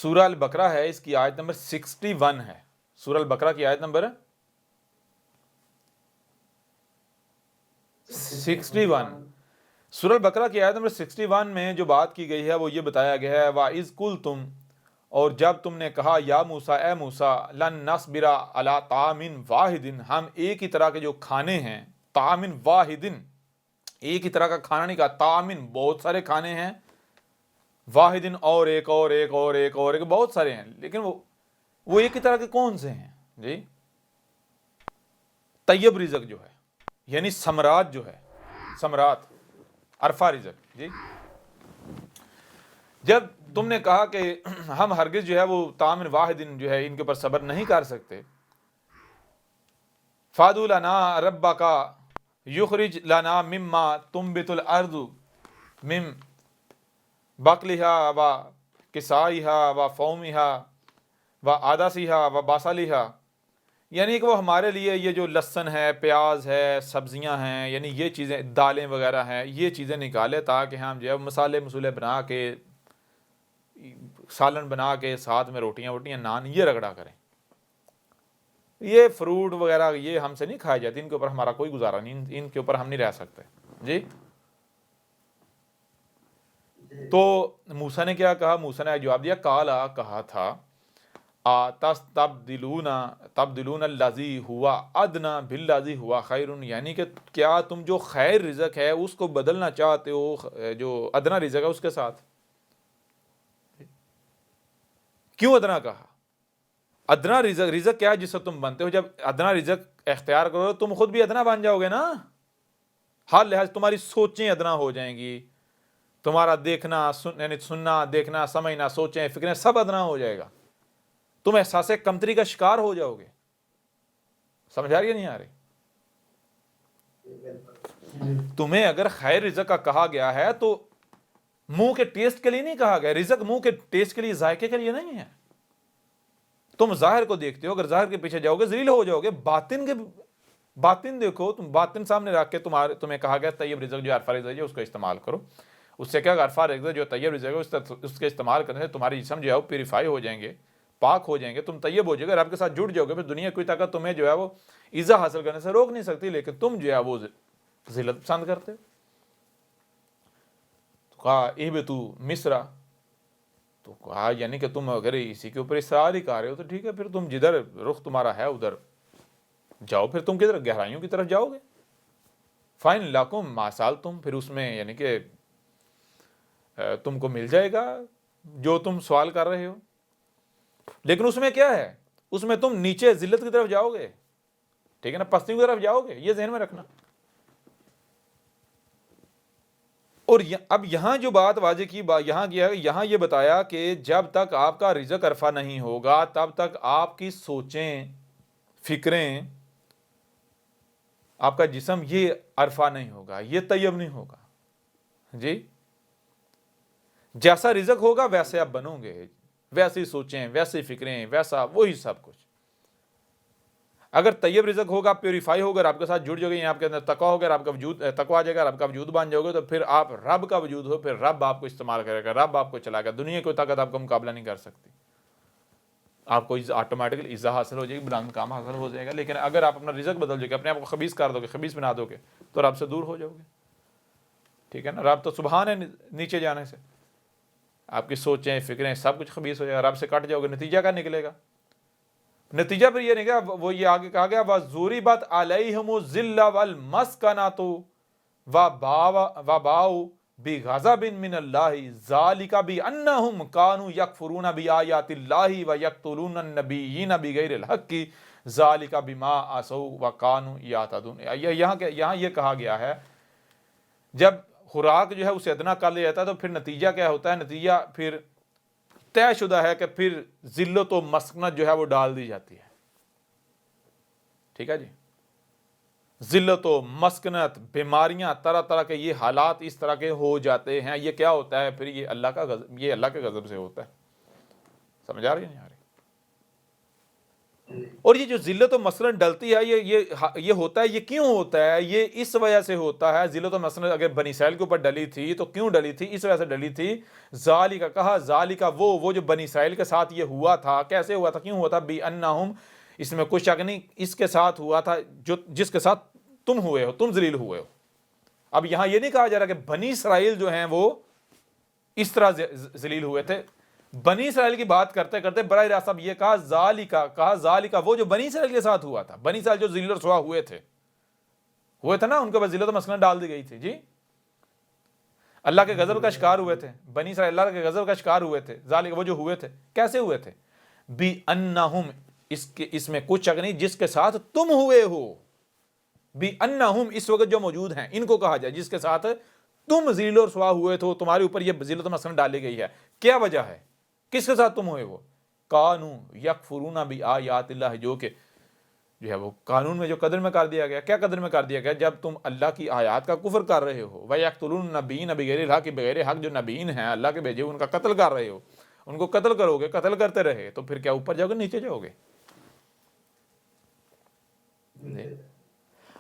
سورہ البقرہ ہے، اس کی آیت نمبر 61 ہے، سورہ البقرہ کی آیت نمبر 61۔ سورہ البقرہ کی آیت نمبر 61 میں جو بات کی گئی ہے وہ یہ بتایا گیا ہے وَإِذْ قُلْتُمْ، اور جب تم نے کہا یا موسیٰ، اے موسیٰ، لن نصبر علی طعام واحد، ہم ایک ہی طرح کے جو کھانے ہیں، طعام واحد، ایک ہی طرح کا کھانا نہیں کہا، طعام بہت سارے کھانے ہیں، واحد اور ایک اور ایک اور ایک اور ایک، بہت سارے ہیں، لیکن وہ ایک ہی طرح کے کون سے ہیں جی؟ طیب رزق جو ہے، یعنی ثمرات جو ہے، ثمرات عرفہ رزق جی۔ جب تم نے کہا کہ ہم ہرگز جو ہے وہ طعام واحد جو ہے ان کے اوپر صبر نہیں کر سکتے، فادع لنا ربک یخرج لنا مما تنبت الارض من بقلها وقثائها وفومها وعدسها وبصلها، یعنی کہ وہ ہمارے لیے یہ جو لہسن ہے، پیاز ہے، سبزیاں ہیں، یعنی یہ چیزیں، دالیں وغیرہ ہیں، یہ چیزیں نکالے تاکہ ہم جو ہے مسالے مسولے بنا کے، سالن بنا کے ساتھ میں روٹیاں ووٹیاں نان یہ رگڑا کریں۔ یہ فروٹ وغیرہ یہ ہم سے نہیں کھائے جاتے، ان کے اوپر ہمارا کوئی گزارا نہیں، ان کے اوپر ہم نہیں رہ سکتے جی۔ تو موسیٰ نے کیا کہا؟ موسیٰ نے جواب دیا، کالا، کہا تھا، تبدلون الذی ہوا ادنی بالذی ہوا خیر، یعنی کہ کیا تم جو خیر رزق ہے اس کو بدلنا چاہتے ہو جو ادنا رزق ہے اس کے ساتھ؟ کیوں ادنا کہا؟ ادنا رزق کیا ہے جس سے تم بنتے ہو؟ جب ادنا رزق اختیار کرو تم خود بھی ادنا بن جاؤ گے نا، ہر لحاظ تمہاری سوچیں ادنا ہو جائیں گی، تمہارا دیکھنا یعنی سننا، دیکھنا، سمجھنا، سوچیں، فکریں سب ادنا ہو جائے گا، تم احساس کمتری کا شکار ہو جاؤ گے۔ سمجھ آ رہی ہے نہیں آ رہی؟ تمہیں اگر خیر رزق کا کہا گیا ہے تو منہ کے ٹیسٹ کے لیے نہیں کہا گیا، رزق منہ کے ٹیسٹ کے لیے، ذائقے کے لیے نہیں ہے۔ تم ظاہر کو دیکھتے ہو، اگر ظاہر کے پیچھے جاؤ گے ذلیل ہو جاؤ گے، باطن دیکھو، تم باطن سامنے رکھ کے تمہیں کہا گیا طیب رزق جو عرفہ رزق ہے اس کو استعمال کرو، اس سے کیا؟ عرفہ رزق جو طیب رزق ہے اس کے استعمال کرنے سے تمہاری جسم جو ہے وہ پیوریفائی ہو جائیں گے، پاک ہو جائیں گے، تم طیب ہو جائے گا، رب کے ساتھ جڑ جاؤ گے، پھر دنیا کوئی طاقت تمہیں جو ہے وہ عزت حاصل کرنے سے روک نہیں سکتی، لیکن تم جو ہے وہ ذلت پسند کرتے ہو۔ تو کہا اہبطوا مصر، تو کہا یعنی کہ تم اگر اسی کے اوپر اصرار ہی کر رہے ہو تو ٹھیک ہے، پھر تم جدھر رخ تمہارا ہے ادھر جاؤ، پھر تم کدھر؟ گہرائیوں کی طرف جاؤ گے۔ فائن لاکم ما سالتم، پھر اس میں یعنی کہ تم کو مل جائے گا جو تم سوال کر رہے ہو، لیکن اس میں کیا ہے؟ اس میں تم نیچے ذلت کی طرف جاؤ گے، ٹھیک ہے نا، پستیوں کی طرف جاؤ گے، یہ ذہن میں رکھنا۔ اور اب یہاں جو بات واضح کی، یہاں کیا ہے، یہاں یہ بتایا کہ جب تک آپ کا رزق عرفہ نہیں ہوگا تب تک آپ کی سوچیں، فکریں، آپ کا جسم یہ عرفہ نہیں ہوگا، یہ طیب نہیں ہوگا جی۔ جیسا رزق ہوگا ویسے آپ بنو گے، ویسی سوچیں، ویسی فکریں، ویسا وہی سب کچھ۔ اگر طیب رزق ہوگا، پیوریفائی ہوگا، آپ کے ساتھ جڑ جاؤ گے، آپ کے اندر تقویٰ ہوگا، آپ کا وجود تقویٰ آ جائے گا، آپ کا وجود بن جاؤ گے، تو پھر آپ رب کا وجود ہو، پھر رب آپ کو استعمال کرے گا، رب آپ کو چلائے گا، دنیا کی کوئی طاقت آپ کا مقابلہ نہیں کر سکتی، آپ کو آٹومیٹکلی عزت حاصل ہو جائے گی، بلند مقام حاصل ہو جائے گا۔ لیکن اگر آپ اپنا رزق بدل جائے گا، اپنے آپ کو خبیث کر دو گے، خبیث بنا دو گے، تو رب سے دور ہو جاؤ گے، ٹھیک ہے نا۔ رب تو سبحان ہے نیچے جانے سے، آپ کی سوچیں، فکریں سب کچھ خبیث ہو جائے گا، رب سے کٹ جاؤ گے، نتیجہ کیا نکلے گا؟ نتیجہ پھر یہ نکلا، وہ یہ آگے کہا گیا وَضُرِبَتْ عَلَيْهِمُ الذِّلَّ وَالْمَسْكَنَةُ وَبَاءُوا بِغَضَبٍ مِّنَ اللَّهِ ذَلِكَ بِأَنَّهُمْ كَانُوا يَكْفُرُونَ بِآيَاتِ اللَّهِ وَيَقْتُلُونَ النَّبِيِّينَ بِغَيْرِ الْحَقِّ ذَلِكَ بِمَا عَصَوْا وَكَانُوا يَعْتَدُونَ۔ یہاں یہ کہا گیا ہے جب خوراک جو ہے اسے ادنا کر لیا جاتا ہے تو پھر نتیجہ کیا ہوتا ہے؟ نتیجہ پھر طے شدہ ہے کہ پھر ذلت و مسکنت جو ہے وہ ڈال دی جاتی ہے، ٹھیک ہے جی۔ ذلت و مسکنت، بیماریاں، طرح طرح کے یہ حالات اس طرح کے ہو جاتے ہیں، یہ کیا ہوتا ہے؟ پھر یہ اللہ کا غضب، یہ اللہ کے غضب سے ہوتا ہے۔ سمجھ آ رہی ہے نہیں آ رہی؟ اور یہ جو ذلت و مسکنت ڈلتی ہے یہ ہوتا ہے، یہ کیوں ہوتا ہے؟ یہ اس وجہ سے ہوتا ہے۔ ذلت و مسکنت اگر بنی اسرائیل کے اوپر ڈلی تھی تو کیوں ڈلی تھی؟ اس وجہ سے ڈلی تھی، ذالکا کہا، ذالکا وہ جو بنی اسرائیل کے ساتھ یہ ہوا تھا، کیسے ہوا تھا، کیوں ہوا تھا؟ بِأَنَّهُمْ، اس میں کوئی شک نہیں، اس کے ساتھ ہوا تھا جس کے ساتھ تم ہوئے ہو، تم ذلیل ہوئے ہو۔ اب یہاں یہ نہیں کہا جا رہا کہ بنی اسرائیل جو ہیں وہ اس طرح ذلیل ہوئے تھے۔ بنی اسرائیل کی بات کرتے کرتے براہ راست اب یہ کہا ذالکا وہ جو بنی اسرائیل کے ساتھ ہوا تھا، بنی اسرائیل جو ذلیل و رسوا ہوئے تھے نا، ان کے بعد ذلت و مسکنت ڈال دی گئی تھی، جی اللہ کے غضب کا شکار ہوئے تھے بنی اسرائیل، اللہ کے غضب کا شکار ہوئے تھے۔ ذالک وہ جو ہوئے تھے، کیسے ہوئے تھے؟ بِأَنَّهُمْ، اس میں کچھ شک نہیں، جس کے ساتھ تم ہوئے ہو۔ بِأَنَّهُمْ، اس وقت جو موجود ہیں ان کو کہا جائے جس کے ساتھ تم ذلیل و رسوا ہوئے تھے، تمہارے اوپر یہ ذلت و مسکنت ڈالی گئی ہے۔ کیا وجہ ہے؟ کس کے ساتھ تم ہوئے وہ؟ کانو یکفرون بآیات اللہ، جو کہ جو ہے وہ قانون میں جو قدر میں کر دیا گیا۔ کیا قدر میں کر دیا گیا؟ جب تم اللہ کی آیات کا کفر کر رہے ہو، وَيَقْتُلُونَ النَّبِيِّينَ بِغَيْرِ الْحَقِّ، بغیر حق جو نبیین ہیں اللہ کے بھیجے ان کا قتل کر رہے ہو، ان کو قتل کرو گے، قتل کرتے رہے تو پھر کیا اوپر جاؤ گے نیچے جاؤ گے؟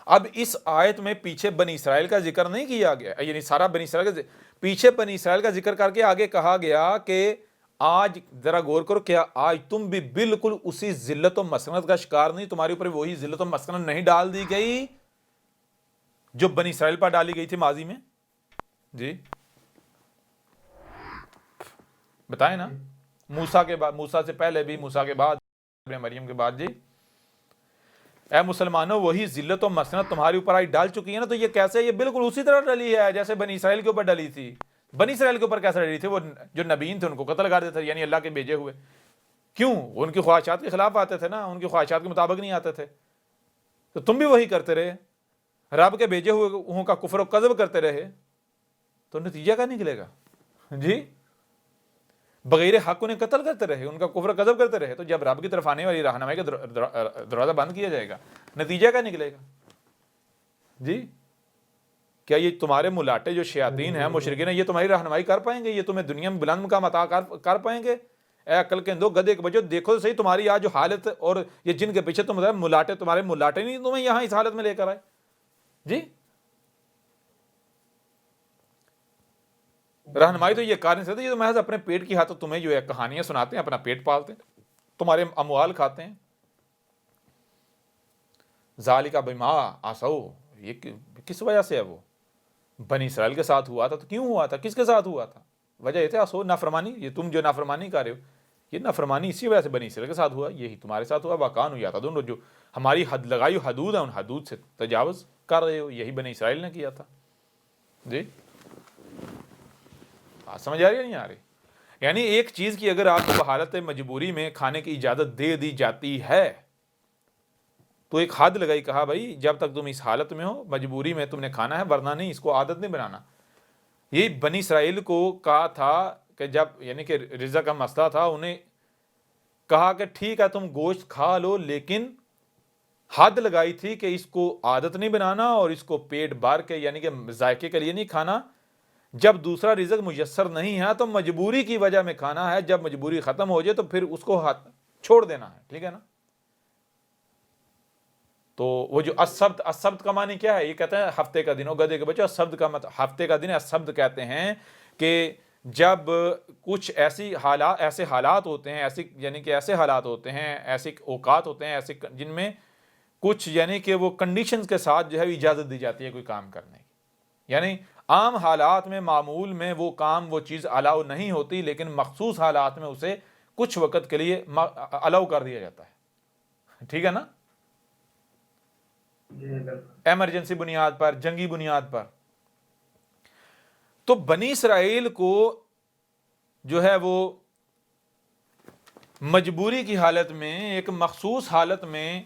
اب اس آیت میں پیچھے بنی اسرائیل کا ذکر نہیں کیا گیا، یعنی سارا بنی اسرائیل کا پیچھے بنی اسرائیل کا ذکر کر کے آگے کہا گیا کہ آج ذرا غور کرو، کیا آج تم بھی بالکل اسی ذلت و مسکنت کا شکار نہیں؟ تمہارے اوپر وہی ذلت و مسکنت نہیں ڈال دی گئی جو بنی اسرائیل پر ڈالی گئی تھی ماضی میں؟ جی بتائیں نا، موسیٰ کے بعد، موسیٰ سے پہلے بھی، موسیٰ کے بعد، مریم کے بعد، جی اے مسلمانوں وہی ذلت و مسکنت تمہارے اوپر آئی ڈال چکی ہے نا، تو یہ کیسے؟ یہ بالکل اسی طرح ڈلی ہے جیسے بنی اسرائیل کے اوپر ڈلی تھی۔ بنی اسرائیل کے اوپر کیسے ڈلی تھی؟ وہ جو نبیین تھے ان کو قتل کر دیتے تھے، یعنی اللہ کے بھیجے ہوئے۔ کیوں؟ ان کی خواہشات کے خلاف آتے تھے نا، ان کی خواہشات کے مطابق نہیں آتے تھے، تو تم بھی وہی کرتے رہے، رب کے بھیجے ہوئے کا کفر و کذب کرتے رہے، تو نتیجہ کیا نکلے گا؟ جی بغیر حق انہیں قتل کرتے رہے، ان کا کفر و کذب کرتے رہے، تو جب رب کی طرف آنے والی رہنمائی کا دروازہ بند کیا جائے گا، نتیجہ کیا نکلے گا؟ جی کیا یہ تمہارے ملاٹے جو شیاطین ہیں، مشرکین ہیں، یہ تمہاری رہنمائی کر پائیں گے؟ یہ تمہیں دنیا میں بلند مقام عطا کر پائیں گے؟ اے عقل کے اندھو، گدھے کے بچو، دیکھو تو صحیح تمہاری آج جو حالت، اور یہ جن کے پیچھے تم ملاٹے، تمہارے ملاٹے نہیں تمہیں یہاں اس حالت میں لے کر آئے۔ جی رہنمائی تو یہ کر نہیں سکتے، یہ تو محض اپنے پیٹ کی خاطر تمہیں جو ہے کہانیاں سناتے ہیں، اپنا پیٹ پالتے ہیں، تمہارے اموال کھاتے ہیں۔ ذالک بما عصوا، یہ کس وجہ سے ہے؟ وہ بنی اسرائیل کے ساتھ ہوا تھا، تو کیوں ہوا تھا؟ کس کے ساتھ ہوا تھا؟ وجہ یہ تھی عصوا، نافرمانی۔ یہ تم جو نافرمانی کر رہے ہو، یہ نافرمانی اسی وجہ سے بنی اسرائیل کے ساتھ ہوا، یہی تمہارے ساتھ ہوا۔ وَكَانُوا يَعْتَدُونَ، جو ہماری حد لگائی حدود ہے، ان حدود سے تجاوز کر رہے ہو، یہی بنی اسرائیل نے کیا تھا۔ جی سمجھ آ رہی ہے نہیں آ رہی؟ یعنی ایک چیز کی اگر آپ کو حالت مجبوری میں کھانے کی اجازت دے دی جاتی ہے تو ایک حد لگائی، کہا بھائی جب تک تم اس حالت میں ہو، مجبوری میں تم نے کھانا ہے، ورنہ نہیں، اس کو عادت نہیں بنانا۔ یہ بنی اسرائیل کو کہا تھا کہ جب یعنی کہ رزق کا مسئلہ تھا، انہیں کہا کہ ٹھیک ہے تم گوشت کھا لو، لیکن حد لگائی تھی کہ اس کو عادت نہیں بنانا اور اس کو پیٹ بھر کے یعنی کہ ذائقے کے لیے نہیں کھانا۔ جب دوسرا رزق میسر نہیں ہے تو مجبوری کی وجہ میں کھانا ہے، جب مجبوری ختم ہو جائے تو پھر اس کو چھوڑ دینا ہے، ٹھیک ہے نا؟ تو وہ جو السبت کا معنی کیا ہے؟ یہ کہتے ہیں ہفتے کا دن ہو، گدھے کے بچے، السبت کا مطلب ہفتے کا دن ہے۔ السبت کہتے ہیں کہ جب کچھ ایسے حالات ہوتے ہیں، ایسے حالات ہوتے ہیں، ایسے اوقات ہوتے ہیں، ایسے جن میں کچھ یعنی کہ وہ کنڈیشنز کے ساتھ جو ہے اجازت دی جاتی ہے کوئی کام کرنے کی، یعنی عام حالات میں، معمول میں وہ کام، وہ چیز الاؤ نہیں ہوتی، لیکن مخصوص حالات میں اسے کچھ وقت کے لیے الاؤ کر دیا جاتا ہے، ٹھیک ہے نا؟ ایمرجنسی بنیاد پر، جنگی بنیاد پر۔ تو بنی اسرائیل کو جو ہے وہ مجبوری کی حالت میں، ایک مخصوص حالت میں،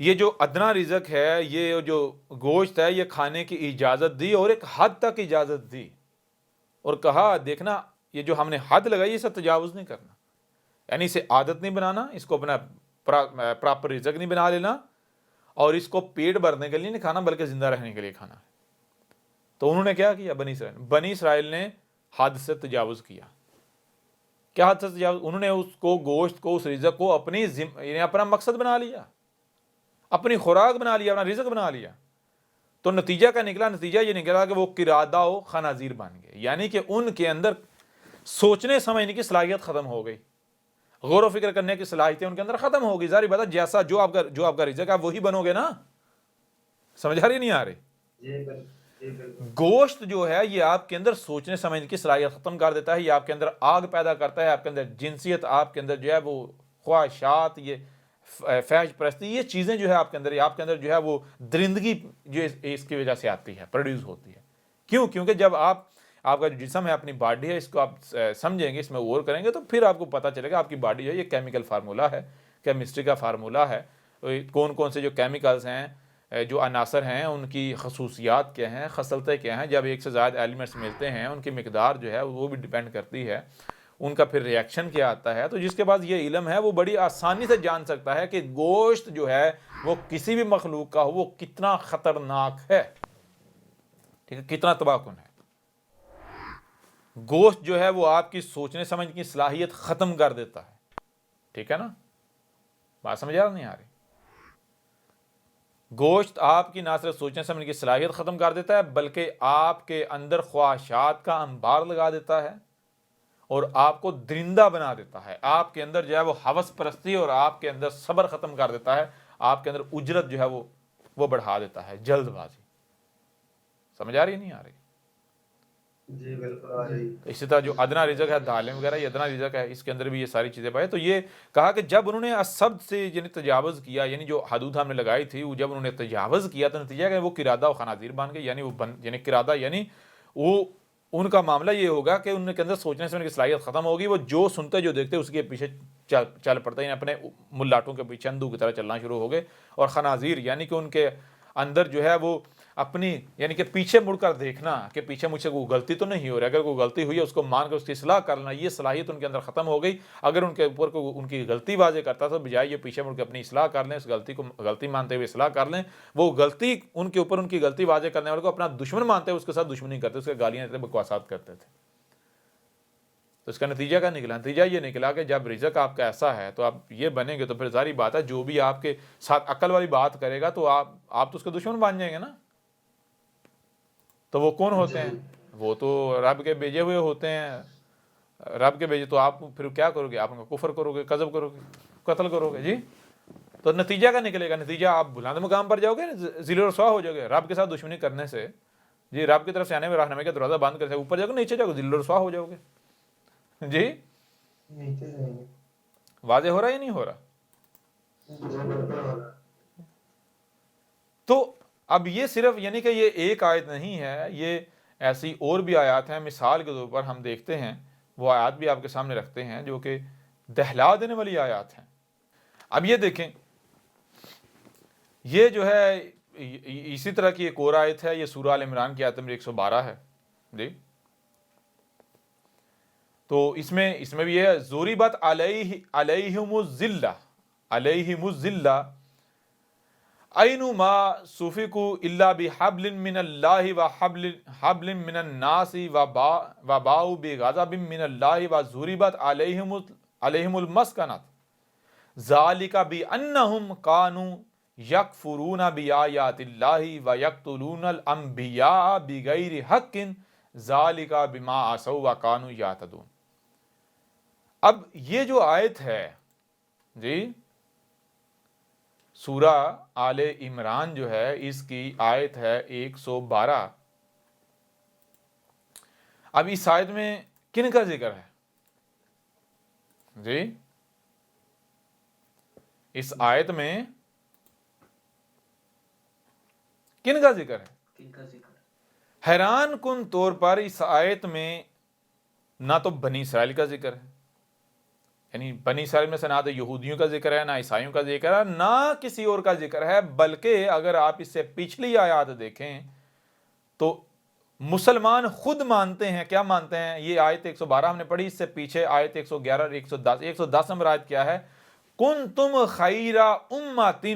یہ جو ادنا رزق ہے، یہ جو گوشت ہے، یہ کھانے کی اجازت دی، اور ایک حد تک اجازت دی، اور کہا دیکھنا یہ جو ہم نے حد لگائی اسے تجاوز نہیں کرنا، یعنی اسے عادت نہیں بنانا، اس کو اپنا پراپر رزق نہیں بنا لینا، اور اس کو پیٹ بھرنے کے لیے نہیں کھانا بلکہ زندہ رہنے کے لیے کھانا ہے۔ تو انہوں نے کیا کیا؟ بنی اسرائیل نے حد سے تجاوز کیا، کیا حد سے تجاوز؟ انہوں نے اس کو گوشت کو اس رزق کو یعنی اپنا مقصد بنا لیا، اپنی خوراک بنا لیا، اپنا رزق بنا لیا. تو نتیجہ نتیجہ یہ نکلا کہ وہ قرادہ و خنازیر بن گئے، یعنی کہ ان کے اندر سوچنے سمجھنے کی صلاحیت ختم ہو گئی، غور و فکر کرنے کی صلاحیتیں ان کے اندر ختم ہو گئی. ظاہر بات ہے جیسا جو آپ کا رزق ہے وہی بنو گے نا. سمجھ آ رہی نہیں آ رہی؟ گوشت جو ہے یہ آپ کے اندر سوچنے سمجھنے کی صلاحیت ختم کر دیتا ہے، یہ آپ کے اندر آگ پیدا کرتا ہے، آپ کے اندر جنسیت، آپ کے اندر جو ہے وہ خواہشات، یہ فحش پرستی، یہ چیزیں جو ہے آپ کے اندر جو ہے وہ درندگی جو اس کی وجہ سے آتی ہے، پروڈیوس ہوتی ہے. کیوں؟ کیونکہ جب آپ کا جو جسم ہے، اپنی باڈی ہے، اس کو آپ سمجھیں گے، اس میں غور کریں گے تو پھر آپ کو پتہ چلے گا آپ کی باڈی جو ہے یہ کیمیکل فارمولا ہے، کیمسٹری کا فارمولا ہے. کون کون سے جو کیمیکلز ہیں، جو عناصر ہیں، ان کی خصوصیات کیا ہیں، خصلتیں کیا ہیں. جب ایک سے زائد ایلیمنٹس ملتے ہیں ان کی مقدار جو ہے وہ بھی ڈیپینڈ کرتی ہے، ان کا پھر ری ایکشن کیا آتا ہے. تو جس کے پاس یہ علم ہے وہ بڑی آسانی سے جان سکتا ہے کہ گوشت جو ہے وہ کسی بھی مخلوق کا ہو وہ کتنا خطرناک ہے، ٹھیک ہے، کتنا تباہ کن ہے. گوشت جو ہے وہ آپ کی سوچنے سمجھنے کی صلاحیت ختم کر دیتا ہے. ٹھیک ہے نا؟ بات سمجھ نہیں آ رہی؟ گوشت آپ کی نہ صرف سوچنے سمجھنے کی صلاحیت ختم کر دیتا ہے بلکہ آپ کے اندر خواہشات کا انبار لگا دیتا ہے اور آپ کو درندہ بنا دیتا ہے. آپ کے اندر جو ہے وہ ہوس پرستی اور آپ کے اندر صبر ختم کر دیتا ہے. آپ کے اندر اجرت جو ہے وہ بڑھا دیتا ہے، جلد بازی. سمجھ آ رہی نہیں آ رہی؟ جی بالکل آ رہی. اسی طرح جو ادنا رزق ہے، دالیں وغیرہ، یہ ادنا رزق ہے، اس کے اندر بھی یہ ساری چیزیں پائے. تو یہ کہا کہ جب انہوں نے اسبد سے یعنی تجاوز کیا، یعنی جو حدود ہم نے لگائی تھی، وہ جب انہوں نے تجاوز کیا تو نتیجہ کہ وہ قرادہ و خنازیر بن گئے. یعنی قرادہ یعنی وہ ان کا معاملہ یہ ہوگا کہ ان کے اندر سوچنے سمجھنے کی صلاحیت ختم ہوگی. وہ جو سنتے جو دیکھتے اس کے پیچھے چل پڑتے ہیں، اپنے ملاٹوں کے پیچھے اندھو کی طرح چلنا شروع ہو گئے. اور خنازیر یعنی کہ ان کے اندر جو ہے وہ اپنی یعنی کہ پیچھے مڑ کر دیکھنا کہ پیچھے مجھ سے کوئی غلطی تو نہیں ہو رہی، اگر کوئی غلطی ہوئی ہے اس کو مان کر اس کی اصلاح کرنا، یہ صلاحیت ان کے اندر ختم ہو گئی. اگر ان کے اوپر کوئی ان کی غلطی واضح کرتا تو بجائے یہ پیچھے مڑ کے اپنی اصلاح کر لیں، اس غلطی کو غلطی مانتے ہوئے اصلاح کر لیں، وہ غلطی ان کے اوپر ان کی غلطی واضح کرنے والے کو اپنا دشمن مانتے ہوئے اس کے ساتھ دشمنی کرتے، اس کے گالیاں دیتے، بکواسات کرتے تھے. تو اس کا نتیجہ کیا نکلا؟ نتیجہ یہ نکلا کہ جب رزق آپ کا ایسا ہے تو آپ یہ بنیں گے تو پھر ظاہری بات ہے جو بھی آپ کے ساتھ عقل والی بات کرے گا تو آپ تو اس کے دشمن بن جائیں گے نا. تو وہ کون ہوتے ہیں؟ وہ تو رب کے بھیجے ہوئے ہوتے ہیں. رب کے بھیجے تو آپ پھر کیا کرو گے؟ آپ ان کا کفر کرو گے، کذب کرو گے، قتل کرو گے. جی تو نتیجہ کیا نکلے گا؟ نتیجہ آپ بلند مقام پر جاؤ گے، ذل و رسوا ہو جاؤ گے. رب کے ساتھ دشمنی کرنے سے، جی رب کی طرف سے آنے میں رہنمائی کا دروازہ بند کر سے اوپر جاؤ گے، نیچے جاؤ گے، ذل و رسوا ہو جاؤ گے. جی واضح ہو رہا ہے یا نہیں ہو رہا؟ تو اب یہ صرف یعنی کہ یہ ایک آیت نہیں ہے، یہ ایسی اور بھی آیات ہیں. مثال کے طور پر ہم دیکھتے ہیں، وہ آیات بھی آپ کے سامنے رکھتے ہیں جو کہ دہلا دینے والی آیات ہیں. اب یہ دیکھیں، یہ جو ہے اسی طرح کی ایک اور آیت ہے، یہ سورہ آل عمران کی آیت نمبر 112 ہے. جی تو اس میں بھی یہ ضربت علیہم الذلہ، علیہم الذلہ اینما سفکوا الا بحبل من اللہ وحبل من الناس وباؤوا بغضب من اللہ وضربت علیہم المسکنۃ ذالک بانہم کانوا یکفرون بآیات اللہ ویقتلون الانبیاء بغیر حق ذالک بما عصوا وکانوا یعتدون. اب یہ جو آیت ہے، جی سورہ آل عمران جو ہے اس کی آیت ہے 112. اب اس آیت میں کن کا ذکر ہے؟ جی اس آیت میں کن کا ذکر ہے؟ حیران کن طور پر اس آیت میں نہ تو بنی اسرائیل کا ذکر ہے، یعنی بنی اسرائیل میں سے نہ تو یہودیوں کا ذکر ہے، نہ عیسائیوں کا ذکر ہے، نہ کسی اور کا ذکر ہے، بلکہ اگر آپ اس سے پچھلی آیات دیکھیں تو مسلمان خود مانتے ہیں. کیا مانتے ہیں؟ یہ آیت 112 ہم نے پڑھی، اس سے پیچھے آیت 111 اور 110 نمبر آیت کیا ہے؟ کنتم خیر امۃ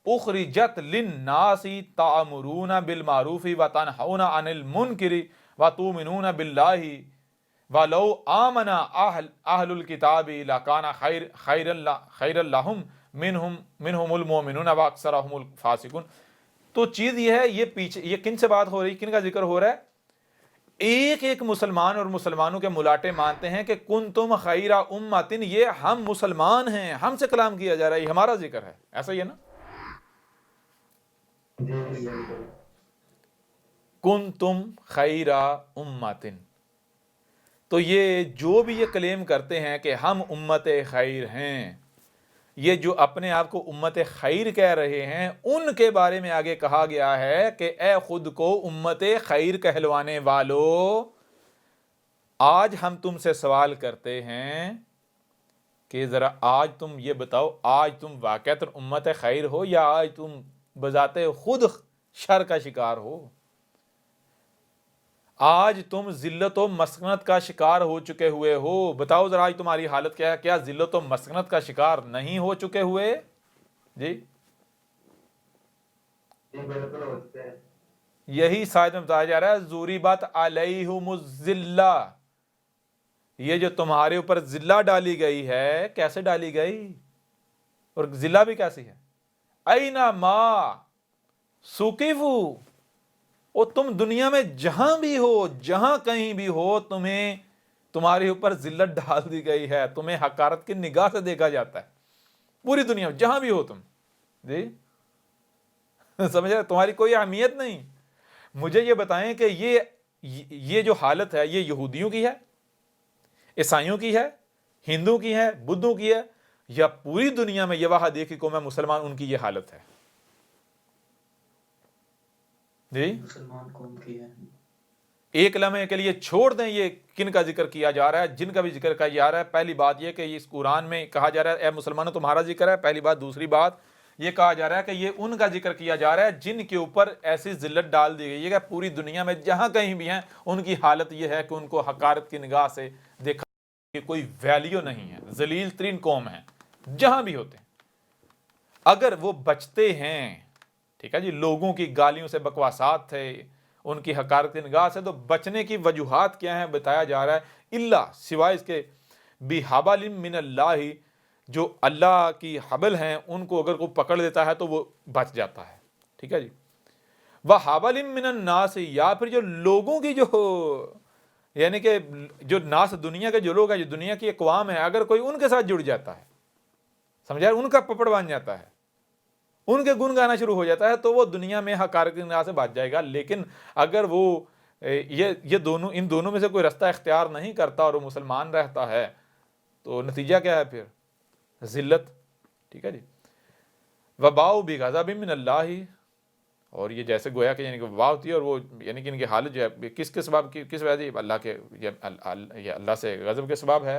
اخرجت للناس تأمرون بالمعروف وتنہون عن المنکر وتؤمنون باللہ وَلَوْ آمَنَ أَهْلُ الْكِتَابِ لَكَانَ خَيْرًا لَهُمْ مِنْهُمُ الْمُؤْمِنُونَ وَأَكْثَرُهُمُ الْفَاسِقُونَ۔ تو چیز یہ ہے، یہ پیچھے یہ کن سے بات ہو رہی، کن کا ذکر ہو رہا ہے؟ ایک مسلمان اور مسلمانوں کے ملاٹے مانتے ہیں کہ کنتم خیر امۃ، یہ ہم مسلمان ہیں، ہم سے کلام کیا جا رہا ہے، یہ ہمارا ذکر ہے، ایسا ہی ہے نا؟ جی بالکل کنتم خیر امۃ، تو یہ جو بھی یہ کلیم کرتے ہیں کہ ہم امت خیر ہیں، یہ جو اپنے آپ کو امت خیر کہہ رہے ہیں، ان کے بارے میں آگے کہا گیا ہے کہ اے خود کو امت خیر کہلوانے والو، آج ہم تم سے سوال کرتے ہیں کہ ذرا آج تم یہ بتاؤ، آج تم واقعتاً امت خیر ہو یا آج تم بذات خود شر کا شکار ہو؟ آج تم ذلت و مسکنت کا شکار ہو چکے ہوئے ہو؟ بتاؤ ذرا آج تمہاری حالت کیا ہے؟ کیا ذلت و مسکنت کا شکار نہیں ہو چکے ہوئے؟ جی بالکل ہوتے ہیں۔ یہی سائد میں بتایا جا رہا ہے، ضُرِبَتْ عَلَيْهُمُ الذِّلَّةُ، یہ جو تمہارے اوپر ذلہ ڈالی گئی ہے، کیسے ڈالی گئی اور ذلہ بھی کیسی ہے؟ اَيْنَمَا سُقِفُوا، اور تم دنیا میں جہاں بھی ہو، جہاں کہیں بھی ہو، تمہیں تمہارے اوپر ذلت ڈال دی گئی ہے، تمہیں حقارت کی نگاہ سے دیکھا جاتا ہے پوری دنیا میں، جہاں بھی ہو تم۔ جی سمجھ رہے؟ تمہاری کوئی اہمیت نہیں۔ مجھے یہ بتائیں کہ یہ جو حالت ہے، یہ یہودیوں کی ہے، عیسائیوں کی ہے، ہندو کی ہے، بدھوں کی ہے، یا پوری دنیا میں یہ وہاں دیکھی قوم مسلمان ان کی یہ حالت ہے؟ جی مسلمان قوم کی ہے۔ ایک لمحے کے لیے چھوڑ دیں یہ کن کا ذکر کیا جا رہا ہے، جن کا بھی ذکر کیا جا رہا ہے۔ پہلی بات یہ کہ اس قرآن میں کہا جا رہا ہے اے مسلمانوں تمہارا ذکر ہے، پہلی بات۔ دوسری بات یہ کہا جا رہا ہے کہ یہ ان کا ذکر کیا جا رہا ہے جن کے اوپر ایسی ذلت ڈال دی گئی ہے کہ پوری دنیا میں جہاں کہیں بھی ہیں ان کی حالت یہ ہے کہ ان کو حقارت کی نگاہ سے دیکھا کہ کوئی ویلیو نہیں ہے، ذلیل ترین قوم ہے جہاں بھی ہوتے ہیں۔ اگر وہ بچتے ہیں، ٹھیک ہے جی، لوگوں کی گالیوں سے، بکواسات تھے، ان کی حقارت کی نگاہ سے، تو بچنے کی وجوہات کیا ہیں بتایا جا رہا ہے، اللہ سوائے اس کے بِحَبْلٍ مِّنَ اللَّهِ، جو اللہ کی حبل ہیں ان کو اگر کوئی پکڑ لیتا ہے تو وہ بچ جاتا ہے، ٹھیک ہے جی۔ وَحَبْلٍ مِّنَ النَّاسِ، یا پھر جو لوگوں کی جو یعنی کہ جو ناس دنیا کے جو لوگ ہیں، جو دنیا کی اقوام ہے، اگر کوئی ان کے ساتھ جڑ جاتا ہے، سمجھا، ان کا پپڑ بن جاتا ہے، ان کے گن گانا شروع ہو جاتا ہے، تو وہ دنیا میں حقارت کی نگاہ سے بچ جائے گا۔ لیکن اگر وہ یہ دونوں، ان دونوں میں سے کوئی رستہ اختیار نہیں کرتا اور وہ مسلمان رہتا ہے، تو نتیجہ کیا ہے پھر؟ ذلت، ٹھیک ہے جی۔ وَبَاءُوا بِغَضَبٍ مِّنَ اللَّهِ، اور یہ جیسے گویا کہ یعنی کہ وبا ہوتی ہے، اور وہ یعنی کہ ان کی حالت جو ہے کس کے سبب کی، کس وجہ سے؟ اللہ کے، یہ اللہ سے غضب کے سبب ہے۔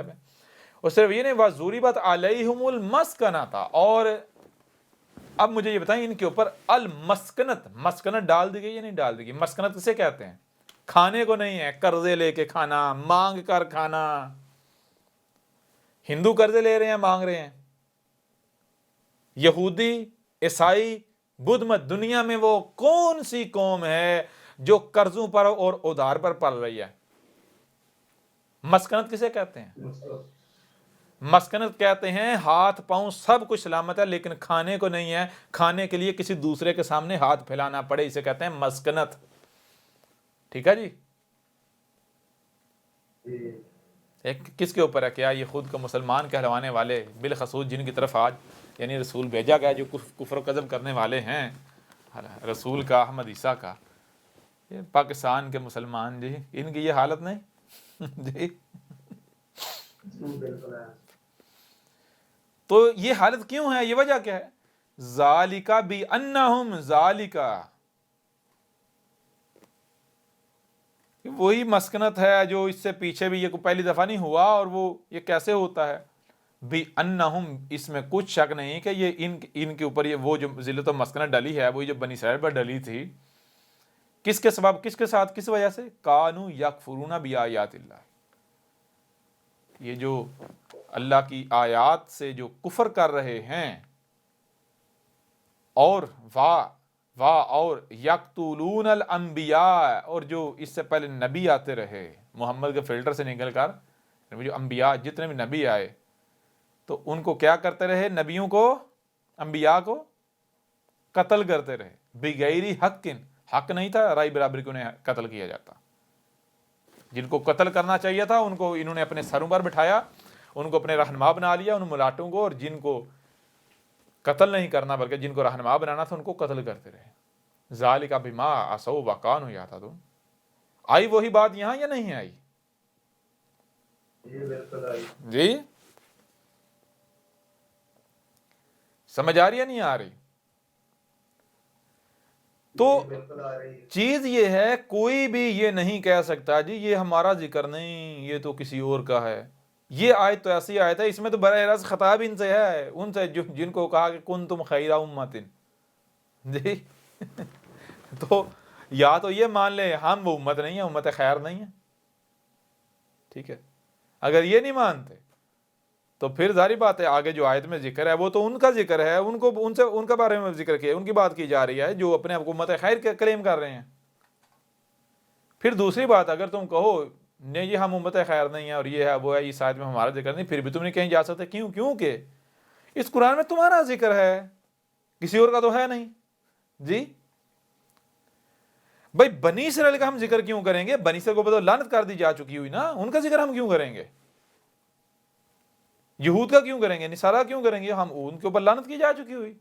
اور صرف یہ نہیں، وَضُرِبَتْ عَلَيْهُمُ الْمَسْكَنَةُ، اور اب مجھے یہ بتائیں ان کے اوپر المسکنت، مسکنت ڈال دی گئی یا نہیں ڈال دی گئی؟ مسکنت کسے کہتے ہیں؟ کھانے کو نہیں ہے، قرضے لے کے کھانا، مانگ کر کھانا۔ ہندو قرضے لے رہے ہیں، مانگ رہے ہیں، یہودی، عیسائی، بدھ مت، دنیا میں وہ کون سی قوم ہے جو قرضوں پر اور ادھار پر پل رہی ہے؟ مسکنت کسے کہتے ہیں؟ مسکنت کہتے ہیں ہاتھ پاؤں سب کچھ سلامت ہے لیکن کھانے کو نہیں ہے، کھانے کے لیے کسی دوسرے کے سامنے ہاتھ پھیلانا پڑے، اسے کہتے ہیں مسکنت، ٹھیک ہے جی۔ ایک کس کے اوپر ہے؟ کیا یہ خود کو مسلمان کہلوانے والے، بالخصوص جن کی طرف آج یعنی رسول بھیجا گیا، جو کفر و قذب کرنے والے ہیں رسول کا، احمد عیسیٰ کا، یہ پاکستان کے مسلمان جی، ان کی یہ حالت نہیں جی۔ بالکل ہے۔ تو یہ حالت کیوں ہے؟ یہ وجہ کیا ہے؟ ذالک بانہم، ذالک، وہی مسکنت ہے جو اس سے پیچھے بھی یہ کوئی پہلی دفعہ نہیں ہوا، اور وہ یہ کیسے ہوتا ہے؟ بانہم، اس میں کچھ شک نہیں کہ یہ ان کے اوپر یہ وہ جو ذلت و مسکنت ڈلی ہے، وہ جو بنی اسرائیل پر ڈلی تھی، کس کے سبب، کس کے ساتھ، کس وجہ سے؟ کانوا یکفرون بآیات اللہ، یہ جو اللہ کی آیات سے جو کفر کر رہے ہیں، اور اور یقتلون الانبیاء، اور جو اس سے پہلے نبی آتے رہے، محمد کے فلٹر سے نکل کر جو انبیاء جتنے بھی نبی آئے تو ان کو کیا کرتے رہے؟ نبیوں کو، انبیاء کو قتل کرتے رہے بغیر حق، حق نہیں تھا رائے برابری کو انہیں قتل کیا جاتا. جن کو قتل کرنا چاہیے تھا ان کو انہوں نے اپنے سروں پر بٹھایا، ان کو اپنے رہنما بنا لیا، ان ملاٹوں کو، اور جن کو قتل نہیں کرنا بلکہ جن کو رہنما بنانا تھا ان کو قتل کرتے رہے. ذالک بما عصوا وکانوا یعتدون. آئی وہی بات یہاں یا نہیں آئی؟ جی بالکل آئی. جی سمجھ آ رہی ہے نہیں آ رہی؟ تو بالکل آ رہی ہے. چیز یہ ہے کوئی بھی یہ نہیں کہہ سکتا جی یہ ہمارا ذکر نہیں، یہ تو کسی اور کا ہے. یہ آیت تو ایسی آیت ہے، اس میں تو براہ راست خطاب ان سے ہے، ان سے جن کو کہا کہ کنتم خیر امۃ. جی تو یا تو یہ مان لیں ہم وہ امت نہیں ہیں، امت خیر نہیں ہے. ٹھیک ہے، اگر یہ نہیں مانتے تو پھر ظاہری بات ہے آگے جو آیت میں ذکر ہے وہ تو ان کا ذکر ہے، ان کا بارے میں ذکر کیا، ان کی بات کی جا رہی ہے جو اپنے آپ کو امت خیر کلیم کر رہے ہیں. پھر دوسری بات اگر تم کہو نہیں یہ ہم امت خیر نہیں ہیں اور یہ ہے وہ ہے، اس آیت میں ہمارا ذکر نہیں، پھر بھی تم نہیں کہیں جا سکتے. کیونکہ اس قرآن میں تمہارا ذکر ہے، کسی اور کا تو ہے نہیں. جی بھائی بنی اسرائیل کا ہم ذکر کیوں کریں گے؟ بنی اسرائیل کو تو لعنت کر دی جا چکی ہوئی نا، ان کا ذکر ہم کیوں کریں گے؟ یہود کا کیوں کریں گے؟ نصارہ کیوں کریں گے؟ ہم ان کے اوپر لعنت کی جا چکی ہوئی.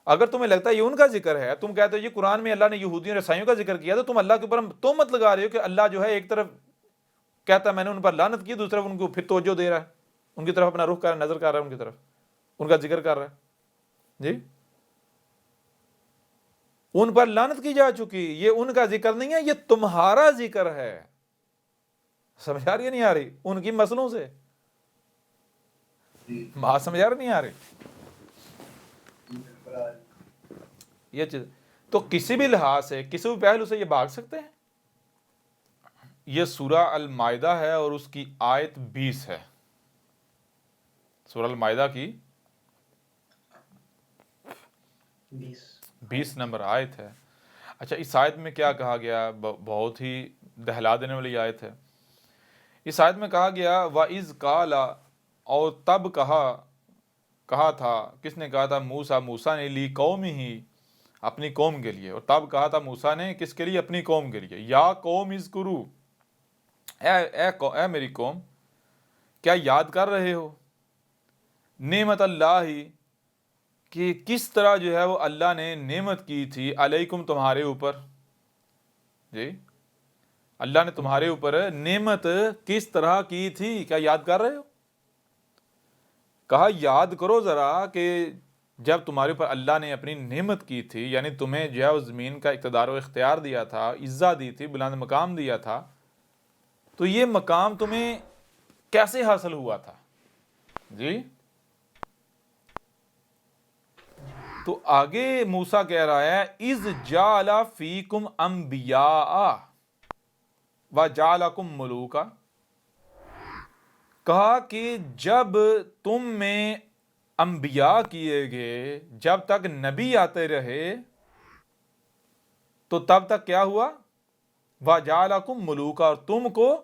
اگر تمہیں لگتا ہے یہ ان کا ذکر ہے، تم کہتے ہو یہ قرآن میں اللہ نے یہودیوں اور عیسائیوں کا ذکر کیا، تو تم اللہ کے اوپر تہمت لگا رہے ہو کہ اللہ جو ہے ایک طرف کہتا ہے میں نے ان پر لعنت کی، دوسری طرف ان کو پھر توجہ دے رہا ہے، ان کی طرف اپنا رخ کر رہا ہے، نظر کر رہا ہے، ان کی طرف ان کا ذکر کر رہا ہے. جی ان پر لعنت کی جا چکی، یہ ان کا ذکر نہیں ہے، یہ تمہارا ذکر ہے. سمجھ آ رہی ہے نہیں آ رہی؟ ان کی مسلوں سے بات سمجھ آ رہی نہیں آ رہی؟ یہ چیز تو کسی بھی لحاظ سے کسی بھی پہلو سے یہ بھاگ سکتے ہیں. یہ سورہ المائدہ ہے اور اس کی آیت 20 ہے. سورہ المائدہ کی 20 نمبر آیت ہے. اچھا اس آیت میں کیا کہا گیا؟ بہت ہی دہلا دینے والی آیت ہے. اس آیت میں کہا گیا وَإِذْ قَالَ، اور تب کہا تھا، کس نے کہا تھا؟ موسیٰ نے، لی قومہ، اپنی قوم کے لیے. اور تب کہا تھا موسیٰ نے کس کے لیے؟ اپنی قوم کے لیے. یا قوم اذکروا، اے میری قوم کیا یاد کر رہے ہو نعمت اللہ، کہ کس طرح جو ہے وہ اللہ نے نعمت کی تھی علیکم، تمہارے اوپر. جی اللہ نے تمہارے اوپر نعمت کس طرح کی تھی، کیا یاد کر رہے ہو؟ کہا یاد کرو ذرا کہ جب تمہارے اوپر اللہ نے اپنی نعمت کی تھی، یعنی تمہیں جو ہے وہ زمین کا اقتدار و اختیار دیا تھا، عزت دی تھی، بلند مقام دیا تھا، تو یہ مقام تمہیں کیسے حاصل ہوا تھا؟ جی تو آگے موسیٰ کہہ رہا ہے اذ جعل فیکم انبیاء وجعلکم ملوکا، کہا کہ جب تم میں انبیاء کیے گئے، جب تک نبی آتے رہے تو تب تک کیا ہوا؟ وجعلکم ملوکا، اور تم کو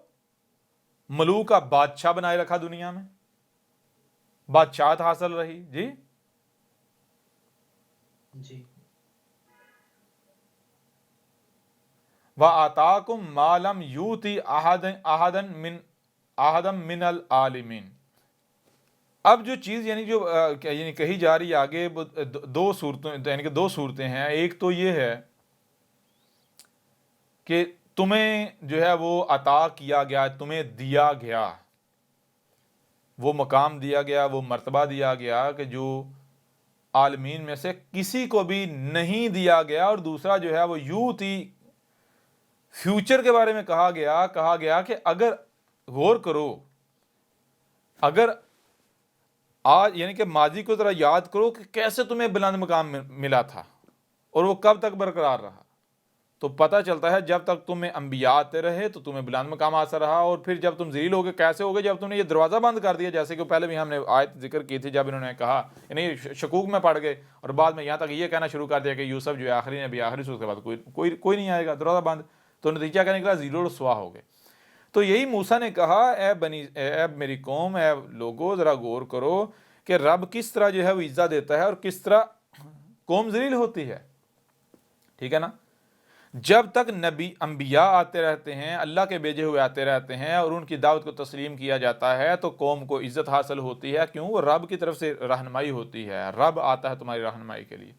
ملوکا، بادشاہ بنائے رکھا، دنیا میں بادشاہت حاصل رہی. جی جی وَآتَاكُم مَا لَمْ يُؤْتِ أَحَدًا مِّنَ الْعَالَمِينَ. اب جو چیز یعنی کہی جا رہی ہے آگے، دو صورتیں ہیں. ایک تو یہ ہے کہ تمہیں جو ہے وہ عطا کیا گیا، تمہیں دیا گیا، وہ مقام دیا گیا، وہ مرتبہ دیا گیا کہ جو عالمین میں سے کسی کو بھی نہیں دیا گیا. اور دوسرا جو ہے وہ یوتی، فیوچر کے بارے میں کہا گیا کہ اگر غور کرو، اگر آج یعنی کہ ماضی کو ذرا یاد کرو کہ کیسے تمہیں بلند مقام ملا تھا اور وہ کب تک برقرار رہا، تو پتہ چلتا ہے جب تک تمہیں انبیاء آتے رہے تو تمہیں بلند مقام حاصل رہا. اور پھر جب تم ذلیل ہو گئے، کیسے ہو گئے؟ جب تم نے یہ دروازہ بند کر دیا، جیسے کہ پہلے بھی ہم نے آیت ذکر کی تھی، جب انہوں نے کہا یعنی شکوک میں پڑ گئے اور بعد میں یہاں تک یہ کہنا شروع کر دیا کہ یوسف جو ہے آخری نبی، آخری سو کے بعد کوئی نہیں آئے گا، دروازہ بند. تو نتیجہ کیا نکلا؟ زیرو رسوا ہو گئے۔ تو یہی موسیٰ نے کہا اے میری قوم، اے لوگو، ذرا غور کرو کہ رب کس طرح جو ہے وہ عزت دیتا ہے اور کس طرح قوم ذلیل ہوتی ہے، ٹھیک ہے نا؟ جب تک نبی انبیاء آتے رہتے ہیں، اللہ کے بھیجے ہوئے آتے رہتے ہیں اور ان کی دعوت کو تسلیم کیا جاتا ہے تو قوم کو عزت حاصل ہوتی ہے۔ کیوں؟ وہ رب کی طرف سے رہنمائی ہوتی ہے، رب آتا ہے تمہاری رہنمائی کے لیے،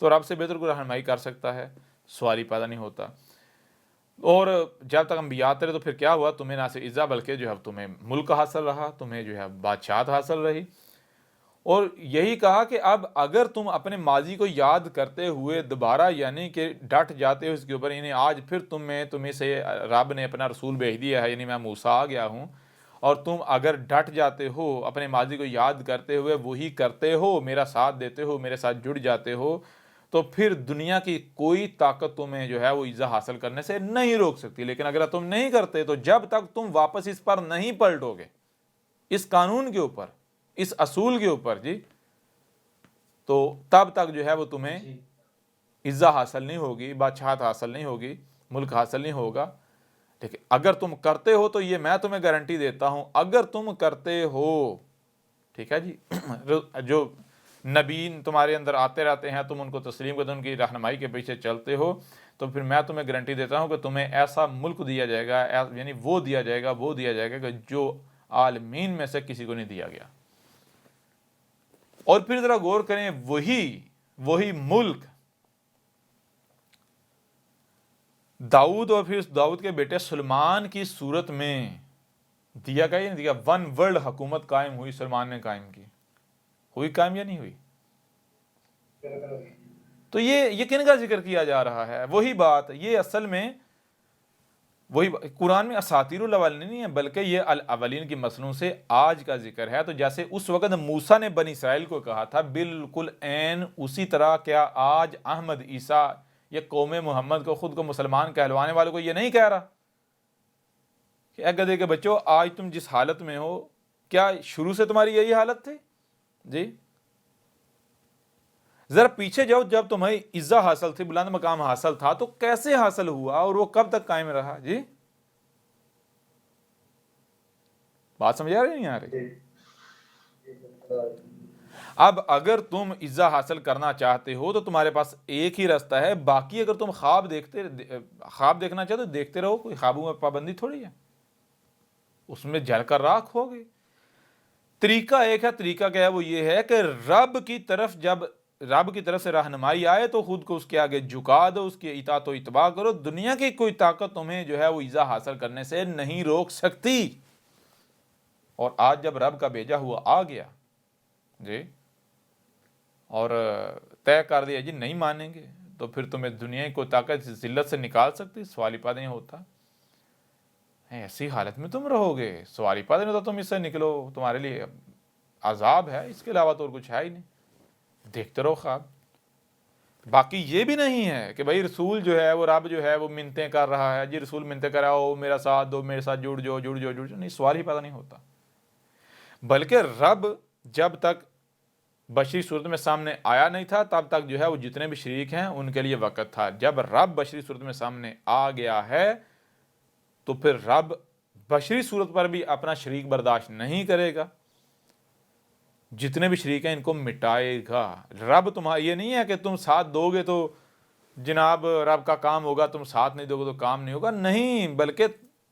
تو رب سے بہتر کوئی رہنمائی کر سکتا ہے؟ سوال ہی پیدا نہیں ہوتا۔ اور جب تک انبیاء آتے رہے تو پھر کیا ہوا؟ تمہیں نہ صرف عزت بلکہ جو ہے تمہیں ملک حاصل رہا، تمہیں جو ہے بادشاہت حاصل رہی۔ اور یہی کہا کہ اب اگر تم اپنے ماضی کو یاد کرتے ہوئے دوبارہ یعنی کہ ڈٹ جاتے ہو اس کے اوپر، یعنی آج پھر تمہیں سے رب نے اپنا رسول بھیج دیا ہے، یعنی میں موسیٰ آ گیا ہوں، اور تم اگر ڈٹ جاتے ہو اپنے ماضی کو یاد کرتے ہوئے وہی کرتے ہو، میرا ساتھ دیتے ہو، میرے ساتھ جڑ جاتے ہو، تو پھر دنیا کی کوئی طاقت تمہیں جو ہے وہ عزت حاصل کرنے سے نہیں روک سکتی۔ لیکن اگر تم نہیں کرتے تو جب تک تم واپس اس پر نہیں پلٹو گے، اس قانون کے اوپر، اس اصول کے اوپر جی، تو تب تک جو ہے وہ تمہیں عزت حاصل نہیں ہوگی، بادشاہت حاصل نہیں ہوگی، ملک حاصل نہیں ہوگا۔ لیکن اگر تم کرتے ہو تو یہ میں تمہیں گارنٹی دیتا ہوں، اگر تم کرتے ہو، ٹھیک ہے جی، جو نبیین تمہارے اندر آتے رہتے ہیں، تم ان کو تسلیم کرتے، ان کی رہنمائی کے پیچھے چلتے ہو، تو پھر میں تمہیں گارنٹی دیتا ہوں کہ تمہیں ایسا ملک دیا جائے گا، یعنی وہ دیا جائے گا کہ جو عالمین میں سے کسی کو نہیں دیا گیا۔ اور پھر ذرا غور کریں، وہی ملک داؤد اور پھر داؤد کے بیٹے سلمان کی صورت میں دیا گیا یا نہیں دیا؟ ون ورلڈ حکومت قائم ہوئی، سلمان نے قائم کی، ہوئی قائم یا نہیں ہوئی؟ تو یہ کن کا ذکر کیا جا رہا ہے؟ وہی بات، یہ اصل میں وہی قرآن میں اساطیر الاولین نہیں ہے، بلکہ یہ الاولین کی مصنوع سے آج کا ذکر ہے۔ تو جیسے اس وقت موسیٰ نے بنی اسرائیل کو کہا تھا بالکل عین اسی طرح کیا آج احمد عیسیٰ یہ قوم محمد کو، خود کو مسلمان کہلوانے والوں کو یہ نہیں کہہ رہا کہ اے گدھے کے بچوں، آج تم جس حالت میں ہو، کیا شروع سے تمہاری یہی حالت تھی؟ جی ذرا پیچھے جاؤ، جب تمہیں عزت حاصل تھی، بلند مقام حاصل تھا، تو کیسے حاصل ہوا اور وہ کب تک قائم رہا؟ جی بات سمجھ آ رہی نہیں آ رہی؟ اب اگر تم عزت حاصل کرنا چاہتے ہو تو تمہارے پاس ایک ہی راستہ ہے، باقی اگر تم خواب دیکھنا چاہتے تو دیکھتے رہو، کوئی خوابوں میں پابندی تھوڑی ہے، اس میں جل کر راکھ ہوگی۔ طریقہ ایک ہے، طریقہ کیا ہے؟ وہ یہ ہے کہ جب رب کی طرف سے رہنمائی آئے تو خود کو اس کے آگے جھکا دو، اس کی اطاعت و اتباع کرو، دنیا کی کوئی طاقت تمہیں جو ہے وہ عزت حاصل کرنے سے نہیں روک سکتی۔ اور آج جب رب کا بھیجا ہوا آ گیا جی اور طے کر دیا جی نہیں مانیں گے، تو پھر تمہیں دنیا کی کوئی طاقت ذلت سے نکال سکتی؟ سوال ہی پیدا نہیں ہوتا۔ ایسی حالت میں تم رہو گے، سوال ہی پیدا نہیں ہوتا، تم اس سے نکلو، تمہارے لیے عذاب ہے، اس کے علاوہ تو اور کچھ ہے ہی نہیں، دیکھتے رہو خواب۔ باقی یہ بھی نہیں ہے کہ بھائی رسول جو ہے وہ رب جو ہے وہ منتیں کر رہا ہے، جی رسول منتیں کر رہا ہو، میرا ساتھ دو، میرے ساتھ جڑ جاؤ، نہیں، سوال ہی پیدا نہیں ہوتا۔ بلکہ رب جب تک بشری صورت میں سامنے آیا نہیں تھا تب تک جو ہے وہ جتنے بھی شریک ہیں ان کے لیے وقت تھا۔ جب رب بشری صورت میں سامنے آ گیا ہے تو پھر رب بشری صورت پر بھی اپنا شریک برداشت نہیں کرے گا، جتنے بھی شریک ہیں ان کو مٹائے گا۔ رب تمہارا یہ نہیں ہے کہ تم ساتھ دو گے تو جناب رب کا کام ہوگا، تم ساتھ نہیں دو گے تو کام نہیں ہوگا، نہیں، بلکہ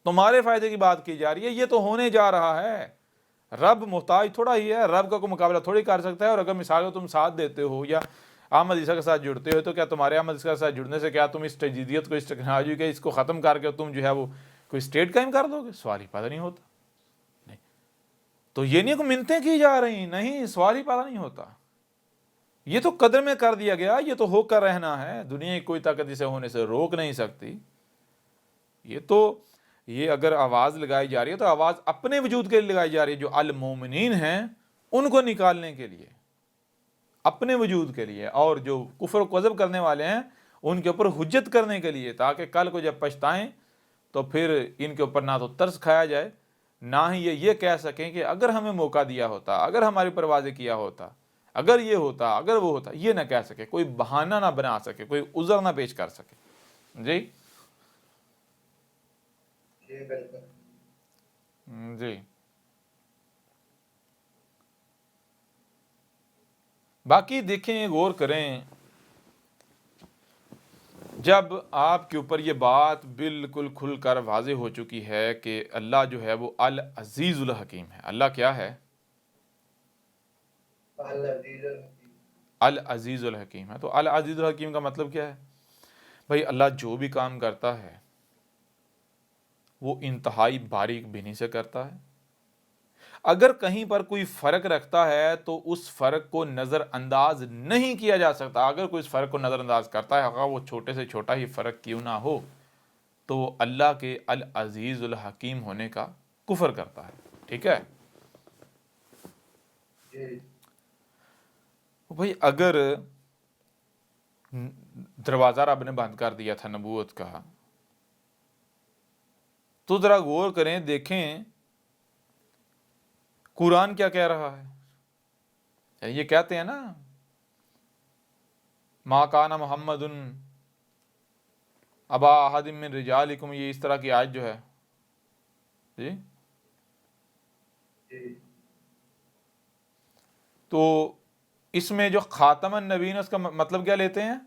تمہارے فائدے کی بات کی جا رہی ہے، یہ تو ہونے جا رہا ہے۔ رب محتاج تھوڑا ہی ہے، رب کا کوئی مقابلہ تھوڑی کر سکتا ہے۔ اور اگر مثال کو تم ساتھ دیتے ہو یا احمد عیسیٰ کے ساتھ جڑتے ہو تو کیا تمہارے احمد عیسیٰ کے ساتھ جڑنے سے کیا تم اس تجدیدیت کو، اس ٹیکنالوجی کے اس کو ختم کر کے تم جو ہے وہ کوئی اسٹیٹ قائم کر دو گے؟ سوال ہی پیدا نہیں ہوتا۔ نہیں تو یہ نہیں کہ منتیں کی جا رہی، نہیں، سوال ہی پیدا نہیں ہوتا۔ یہ تو قدر میں کر دیا گیا، یہ تو ہو کر رہنا ہے، دنیا کی کوئی طاقت اسے ہونے سے روک نہیں سکتی۔ یہ اگر آواز لگائی جا رہی ہے تو آواز اپنے وجود کے لیے لگائی جا رہی ہے، جو المومنین ہیں ان کو نکالنے کے لیے، اپنے وجود کے لیے، اور جو کفر و کذب کرنے والے ہیں ان کے اوپر حجت کرنے کے لیے، تاکہ کل کو جب پچھتائیں تو پھر ان کے اوپر نہ تو ترس کھایا جائے، نہ ہی یہ کہہ سکیں کہ اگر ہمیں موقع دیا ہوتا، اگر ہماری پر واضح کیا ہوتا، اگر یہ ہوتا، اگر وہ ہوتا، یہ نہ کہہ سکے، کوئی بہانہ نہ بنا سکے، کوئی عذر نہ پیش کر سکے۔ جی جی بالکل. جی. باقی دیکھیں، غور کریں، جب آپ کے اوپر یہ بات بالکل کھل کر واضح ہو چکی ہے کہ اللہ جو ہے وہ العزیز الحکیم ہے. اللہ کیا ہے؟ العزیز الحکیم. العزیز الحکیم ہے. تو العزیز الحکیم کا مطلب کیا ہے؟ بھائی اللہ جو بھی کام کرتا ہے وہ انتہائی باریک بینی سے کرتا ہے. اگر کہیں پر کوئی فرق رکھتا ہے تو اس فرق کو نظر انداز نہیں کیا جا سکتا. اگر کوئی اس فرق کو نظر انداز کرتا ہے، اگر وہ چھوٹے سے چھوٹا ہی فرق کیوں نہ ہو، تو وہ اللہ کے العزیز الحکیم ہونے کا کفر کرتا ہے. ٹھیک ہے؟ جی. بھائی اگر دروازہ رب نے بند کر دیا تھا نبوت کا، تو ذرا غور کریں، دیکھیں قرآن کیا کہہ رہا ہے. یہ کہتے ہیں نا ما کان محمد ابا احد من رجالکم، یہ اس طرح کی آیت جو ہے. جی. جی. تو اس میں جو خاتم النبیین، اس کا مطلب کیا لیتے ہیں؟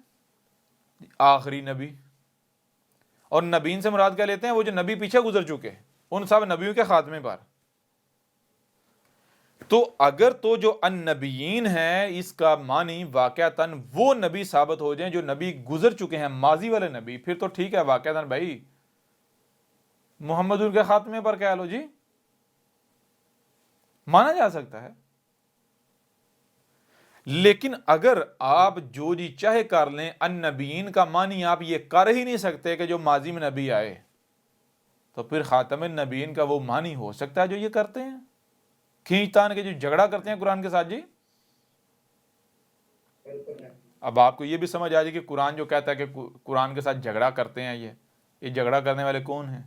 آخری نبی. اور نبیین سے مراد کیا لیتے ہیں؟ وہ جو نبی پیچھے گزر چکے، ان سب نبیوں کے خاتمے پر. تو اگر تو جو النبیین ہے، اس کا معنی واقعتاً وہ نبی ثابت ہو جائیں جو نبی گزر چکے ہیں، ماضی والے نبی، پھر تو ٹھیک ہے، واقعتاً بھائی محمد ان کے خاتمے پر کہہ لو جی، مانا جا سکتا ہے. لیکن اگر آپ جو جی چاہے کر لیں، النبیین کا معنی آپ یہ کر ہی نہیں سکتے کہ جو ماضی میں نبی آئے، تو پھر خاتم النبیین کا وہ معنی ہو سکتا ہے جو یہ کرتے ہیں، کھینچ تان کے جو جھگڑا کرتے ہیں قرآن کے ساتھ. جی. اب آپ کو یہ بھی سمجھ آ جائے کہ قرآن جو کہتا ہے کہ قرآن کے ساتھ جھگڑا کرتے ہیں، یہ جھگڑا کرنے والے کون ہیں؟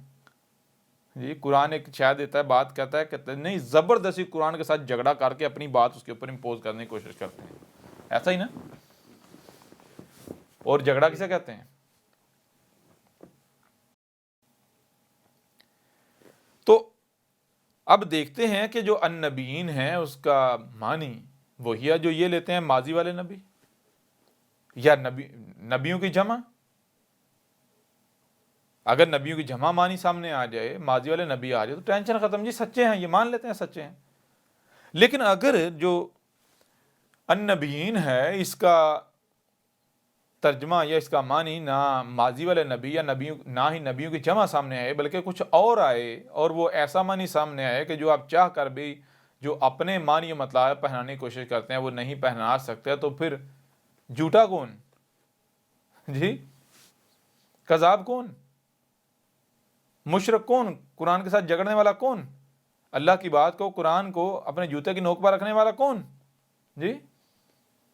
جی. قرآن ایک شاید دیتا ہے، بات کہتا ہے، کہتا ہے نہیں، زبردستی قرآن کے ساتھ جھگڑا کر کے اپنی بات اس کے اوپر امپوز کرنے کی کوشش کرتے ہیں. ایسا ہی نا؟ اور جھگڑا کسے کہتے ہیں؟ تو اب دیکھتے ہیں کہ جو النبیین ہیں اس کا معنی وہی ہے جو یہ لیتے ہیں ماضی والے نبی یا نبیوں کی جمع. اگر نبیوں کی جمع معنی سامنے آ جائے، ماضی والے نبی آ جائے، تو ٹینشن ختم. جی سچے ہیں، یہ مان لیتے ہیں سچے ہیں. لیکن اگر جو النبیین ہے، اس کا ترجمہ یا اس کا معنی نہ ماضی والے نبی یا نہ ہی نبیوں کی جمع سامنے آئے، بلکہ کچھ اور آئے، اور وہ ایسا معنی سامنے آئے کہ جو آپ چاہ کر بھی جو اپنے معنی و مطلب پہنانے کی کوشش کرتے ہیں وہ نہیں پہنا سکتے، تو پھر جھوٹا کون؟ جی. کذاب کون؟ مشرک کون؟ قرآن کے ساتھ جھگڑنے والا کون؟ اللہ کی بات کو، قرآن کو اپنے جوتے کی نوک پر رکھنے والا کون؟ جی.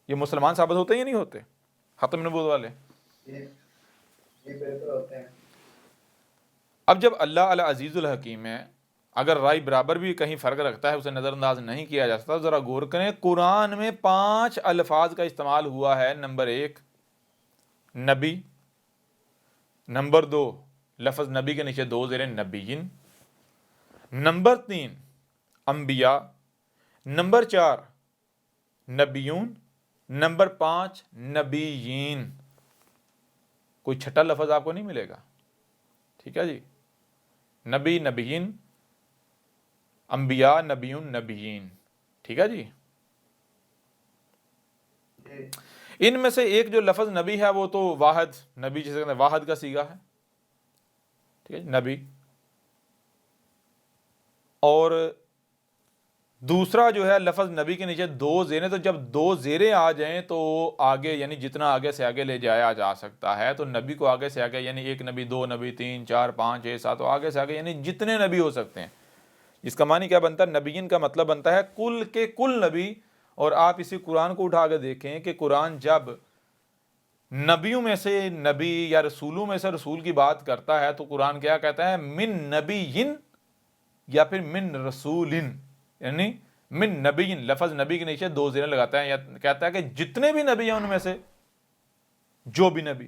یہ مسلمان ثابت ہوتے ہیں یا نہیں ہوتے ختم نبوت والے؟ جی بالکل ہوتے ہیں. اب جب اللہ العزیز الحکیم ہے، اگر رائے برابر بھی کہیں فرق رکھتا ہے اسے نظر انداز نہیں کیا جا سکتا. ذرا غور کریں، قرآن میں 5 الفاظ کا استعمال ہوا ہے. نمبر 1 نبی، نمبر 2 لفظ نبی کے نیچے 2 زیر نبیین، نمبر 3 انبیاء، نمبر 4 نبیون، نمبر 5 نبیین. کوئی چھٹا لفظ آپ کو نہیں ملے گا. ٹھیک ہے جی. نبی، نبیین، انبیاء، نبیون، نبیین. ٹھیک ہے جی. ان میں سے ایک جو لفظ نبی ہے وہ تو واحد نبی، جسے کہتے ہیں واحد کا صیغہ ہے. ٹھیک ہے، نبی. اور دوسرا جو ہے لفظ نبی کے نیچے 2 زیریں، تو جب 2 زیریں آ جائیں تو آگے یعنی جتنا آگے سے آگے لے جایا جا سکتا ہے، تو نبی کو آگے سے آگے یعنی 1 نبی، 2 نبی، 3 4 5 6 7 آگے سے آگے یعنی جتنے نبی ہو سکتے ہیں. اس کا معنی کیا بنتا ہے؟ نبیین کا مطلب بنتا ہے کل کے کل نبی. اور آپ اسی قرآن کو اٹھا کے دیکھیں کہ قرآن جب نبیوں میں سے نبی یا رسولوں میں سے رسول کی بات کرتا ہے تو قرآن کیا کہتا ہے؟ من نبیین یا پھر من رسولین، یعنی من نبیین. لفظ نبی کے نیچے 2 زیریں لگاتا ہے، یا کہتا ہے کہ جتنے بھی نبی ہیں ان میں سے جو بھی نبی.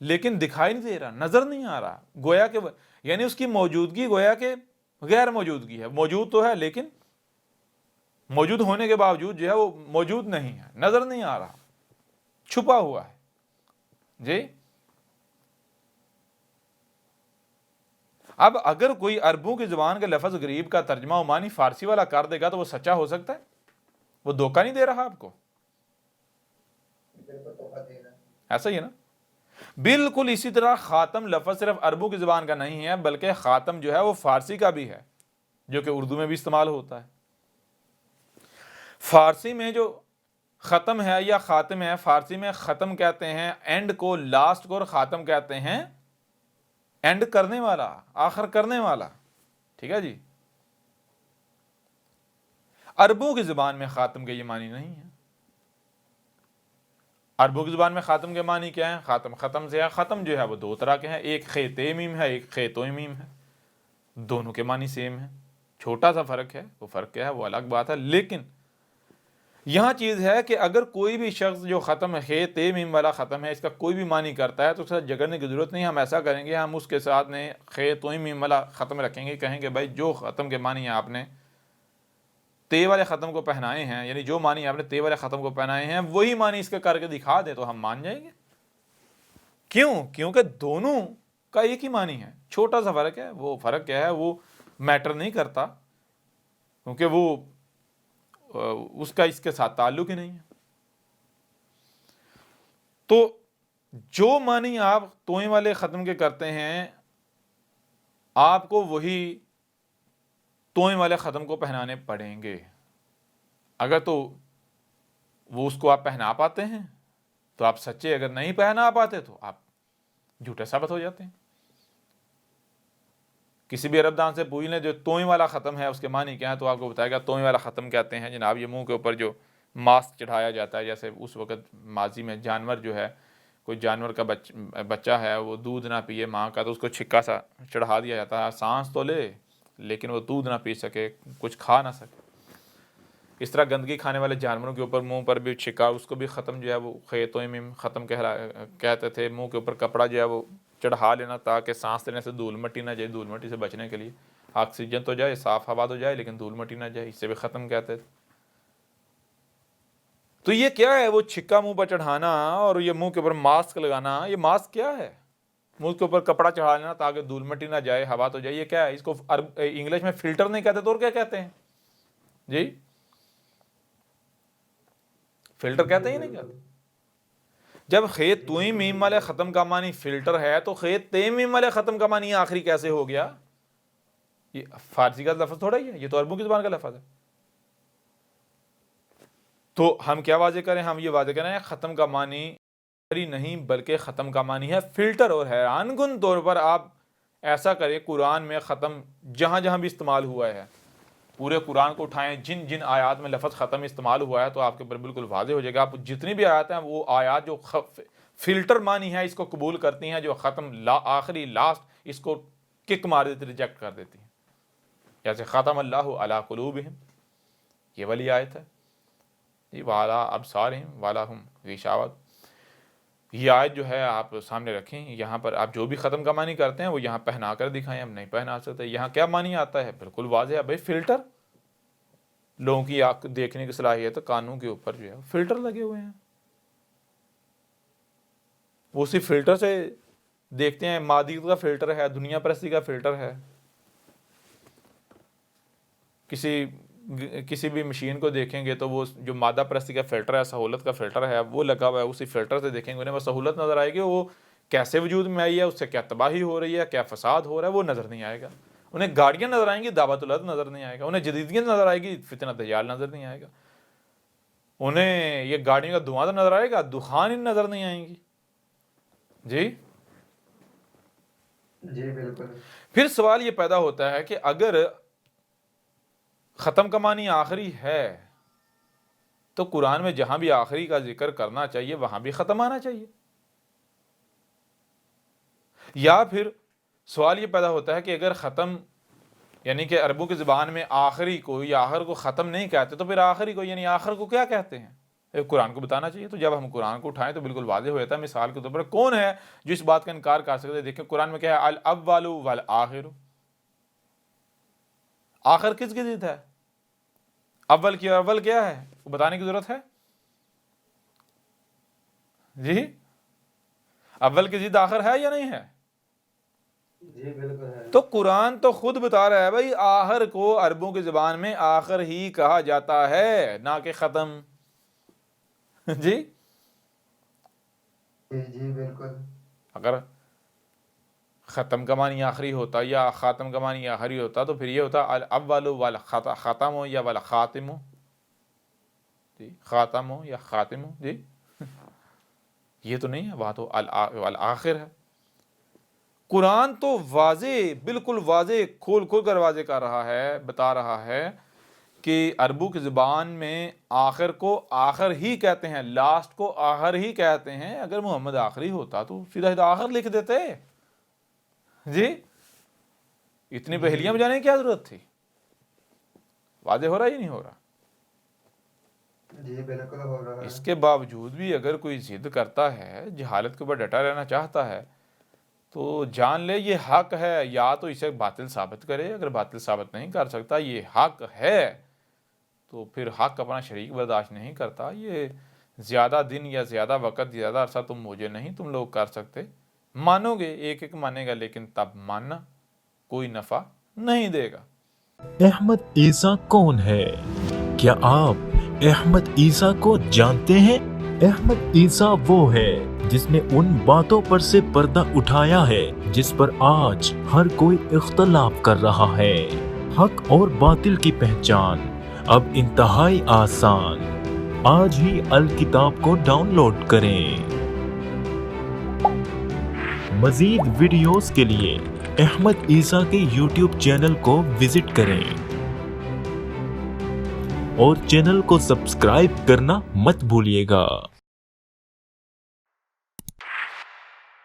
لیکن دکھائی نہیں دے رہا، نظر نہیں آ رہا، گویا کہ یعنی اس کی موجودگی گویا کہ غیر موجودگی ہے، موجود تو ہے لیکن موجود ہونے کے باوجود جو ہے وہ موجود نہیں ہے، نظر نہیں آ رہا، چھپا ہوا ہے۔ جی اب اگر کوئی عربوں کی زبان کا لفظ غریب کا ترجمہ و معنی فارسی والا کر دے گا تو وہ سچا ہو سکتا ہے؟ وہ دھوکہ نہیں دے رہا آپ کو؟ بالکل دھوکہ دے رہا ہے۔ ایسا ہی ہے نا؟ بالکل اسی طرح خاتم لفظ صرف عربوں کی زبان کا نہیں ہے، بلکہ خاتم جو ہے وہ فارسی کا بھی ہے، جو کہ اردو میں بھی استعمال ہوتا ہے۔ فارسی میں جو ختم ہے یا خاتم ہے، فارسی میں ختم کہتے ہیں اینڈ کو، لاسٹ کو، اور خاتم کہتے ہیں اینڈ کرنے والا، آخر کرنے والا۔ ٹھیک ہے جی؟ عربوں کی زبان میں خاتم کے یہ معنی نہیں ہے۔ عربوں کی زبان میں خاتم کے معنی کیا ہے؟ خاتم ختم سے ہے، ختم جو ہے وہ دو طرح کے ہیں، ایک خیتے میم ہے، ایک خیتو میم ہے، دونوں کے معنی سیم ہے، چھوٹا سا فرق ہے، وہ فرق کیا ہے وہ الگ بات ہے۔ لیکن یہاں چیز ہے کہ اگر کوئی بھی شخص جو ختم ہے، خیتے میم والا ختم ہے، اس کا کوئی بھی معنی کرتا ہے تو اس کا جگڑنے کی ضرورت نہیں، ہم ایسا کریں گے، ہم اس کے ساتھ نے خیتو میم والا ختم رکھیں گے، کہیں گے بھائی جو ختم کے معنی آپ نے تے والے ختم کو پہنائے ہیں، یعنی جو معنی آپ نے تے والے ختم کو پہنائے ہیں وہی معنی اس کے کر کے دکھا دے تو ہم مان جائیں گے۔ کیوں؟ کیونکہ دونوں کا ایک ہی معنی ہے، چھوٹا سا فرق ہے، وہ فرق کیا ہے وہ میٹر نہیں کرتا، کیونکہ وہ اس کا اس کے ساتھ تعلق ہی نہیں ہے۔ تو جو معنی آپ توئیں والے ختم کے کرتے ہیں آپ کو وہی توئیں والے ختم کو پہنانے پڑیں گے۔ اگر تو وہ اس کو آپ پہنا پاتے ہیں تو آپ سچے، اگر نہیں پہنا پاتے تو آپ جھوٹے ثابت ہو جاتے ہیں۔ کسی بھی عرب دان سے پوچھ لیں جو توئیں والا ختم ہے اس کے معنی کیا ہے تو آپ کو بتائے گا توئیں والا ختم کہتے ہیں جناب یہ منہ کے اوپر جو ماسک چڑھایا جاتا ہے، جیسے اس وقت ماضی میں جانور جو ہے، کوئی جانور کا بچہ ہے وہ دودھ نہ پیے ماں کا تو اس کو چھکا سا چڑھا دیا جاتا ہے، سانس تو لے لیکن وہ دودھ نہ پی سکے، کچھ کھا نہ سکے۔ اس طرح گندگی کھانے والے جانوروں کے اوپر منہ پر بھی چھکا، اس کو بھی ختم جو ہے وہ خیتوں میں ختم کہتے تھے۔ منہ کے اوپر کپڑا جو ہے وہ چڑھا لینا تاکہ سانس لینے سے دھول مٹی نہ جائے، دھول مٹی سے بچنے کے لیے آکسیجن تو جائے، صاف ہوا تو جائے لیکن دھول مٹی نہ جائے، اس سے بھی ختم کہتے تھے۔ تو یہ کیا ہے؟ وہ چھکا منہ پر چڑھانا اور یہ منہ کے اوپر ماسک لگانا، یہ ماسک کیا ہے؟ منہ کے اوپر کپڑا چڑھا لینا تاکہ دھول مٹی نہ جائے، ہوا تو جائے، یہ کیا ہے؟ اس کو انگلش میں فلٹر نہیں کہتے تو اور کیا کہتے ہیں جی؟ فلٹر کہتے ہیں نہیں کہتے؟ جب خیت توئیں میم والے ختم کا معنی فلٹر ہے تو خیت تے میم والے ختم کا معنی آخری کیسے ہو گیا؟ یہ فارسی کا لفظ تھوڑا ہی ہے، یہ تو عربوں کی زبان کا لفظ ہے۔ تو ہم کیا واضح کریں؟ ہم یہ واضح کریں ختم کا معنی نہیں بلکہ ختم کا معنی ہے فلٹر، اور حیران کن طور پر آپ ایسا کریں قرآن میں ختم جہاں جہاں بھی استعمال ہوا ہے، پورے قرآن کو اٹھائیں، جن جن آیات میں لفظ ختم استعمال ہوا ہے تو آپ کے اوپر بالکل واضح ہو جائے گا۔ آپ جتنی بھی آیات ہیں وہ آیات جو فلٹر معنی ہے اس کو قبول کرتی ہیں، جو ختم آخری لاسٹ اس کو کک مار دیتی، ریجیکٹ کر دیتی ہیں، جیسے ختم اللہ علی قلوبہم، یہ والی آیت ہے جی، وعلی ابصارہم وَلَهُمْ غِشَاوَةٌ۔ یہ آیت جو ہے آپ سامنے رکھیں، یہاں پر آپ جو بھی ختم کا معنی کرتے ہیں وہ یہاں پہنا کر دکھائیں، ہم نہیں پہنا سکتے۔ یہاں کیا معنی آتا ہے؟ بالکل واضح ہے بھائی، فلٹر۔ لوگوں کی آنکھ دیکھنے کی صلاحیت، کانوں کے اوپر جو ہے فلٹر لگے ہوئے ہیں، وہ اسی فلٹر سے دیکھتے ہیں۔ مادیت کا فلٹر ہے، دنیا پرستی کا فلٹر ہے۔ کسی بھی مشین کو دیکھیں گے تو وہ جو مادہ پرستی کا فلٹر ہے، سہولت کا فلٹر ہے، وہ لگا ہوا ہے، اسی فلٹر سے دیکھیں گے، انہیں وہ سہولت نظر آئے گی، وہ کیسے وجود میں آئی ہے، اس سے کیا تباہی ہو رہی ہے، کیا فساد ہو رہا ہے، وہ نظر نہیں آئے گا۔ انہیں گاڑیاں نظر آئیں گی، دعوت الارض نظر نہیں آئے گا۔ انہیں جدیدیت نظر آئے گی، فتنہ دجال نظر نہیں آئے گا۔ انہیں یہ گاڑیوں کا دھواں تو نظر آئے گا، دخان ہی نظر نہیں آئیں گی جی۔ جی بالکل۔ پھر سوال یہ پیدا ہوتا ہے کہ اگر ختم کا معنی آخری ہے تو قرآن میں جہاں بھی آخری کا ذکر کرنا چاہیے وہاں بھی ختم آنا چاہیے، یا پھر سوال یہ پیدا ہوتا ہے کہ اگر ختم یعنی کہ عربوں کی زبان میں آخری کو یا آخر کو ختم نہیں کہتے تو پھر آخری کو یعنی آخر کو کیا کہتے ہیں؟ قرآن کو بتانا چاہیے. تو جب ہم قرآن کو اٹھائیں تو بالکل واضح ہو جاتا ہے. مثال کے طور پر کون ہے جو اس بات کا انکار کر سکتے ہیں؟ دیکھیں قرآن میں کیا ہے, الاول والآخر. آخر کس کی ضد ہے؟ اول کی اول کیا ہے وہ بتانے کی ضرورت ہے جی؟ اول کی ضد آخر ہے یا نہیں ہے؟ جی بالکل ہے. تو قرآن تو خود بتا رہا ہے بھائی آخر کو عربوں کی زبان میں آخر ہی کہا جاتا ہے, نہ کہ ختم. جی جی بالکل. اگر ختم کا معنی آخری ہوتا یا خاتم کا معنی آخری ہوتا تو پھر یہ ہوتا الاول والختم ہو یا والخاتم ہو جی, خاتم ہو یا خاتم ہو جی. یہ تو نہیں ہے, وہاں تو والآخر ہے. قرآن تو واضح, بالکل واضح, کھول کھول کر واضح کر رہا ہے, بتا رہا ہے کہ عربوں کی زبان میں آخر کو آخر ہی کہتے ہیں, لاسٹ کو آخر ہی کہتے ہیں. اگر محمد آخری ہوتا تو سیدھا سیدھا آخر لکھ دیتے جی. اتنی پہلیاں بجانے کی کیا ضرورت تھی؟ واضح ہو رہا یا نہیں ہو رہا؟ جی بالکل ہو رہا ہے. اس کے باوجود بھی اگر کوئی ضد کرتا ہے, جہالت کے اوپر ڈٹا رہنا چاہتا ہے, تو جان لے یہ حق ہے. یا تو اسے باطل ثابت کرے, اگر باطل ثابت نہیں کر سکتا یہ حق ہے تو پھر حق اپنا شریک برداشت نہیں کرتا. یہ زیادہ دن یا زیادہ وقت, زیادہ عرصہ تم مجھے نہیں تم لوگ کر سکتے. مانو گے, ایک ایک مانے گا, لیکن تب ماننا کوئی نفع نہیں دے گا. احمد عیسیٰ کون ہے؟ کیا آپ احمد عیسیٰ کو جانتے ہیں؟ احمد عیسیٰ وہ ہے جس نے ان باتوں پر سے پردہ اٹھایا ہے جس پر آج ہر کوئی اختلاف کر رہا ہے. حق اور باطل کی پہچان اب انتہائی آسان. آج ہی الکتاب کو ڈاؤن لوڈ کریں. مزید ویڈیوز کے لیے احمد عیسیٰ کے یوٹیوب چینل کو وزٹ کریں اور چینل کو سبسکرائب کرنا مت بھولیے گا.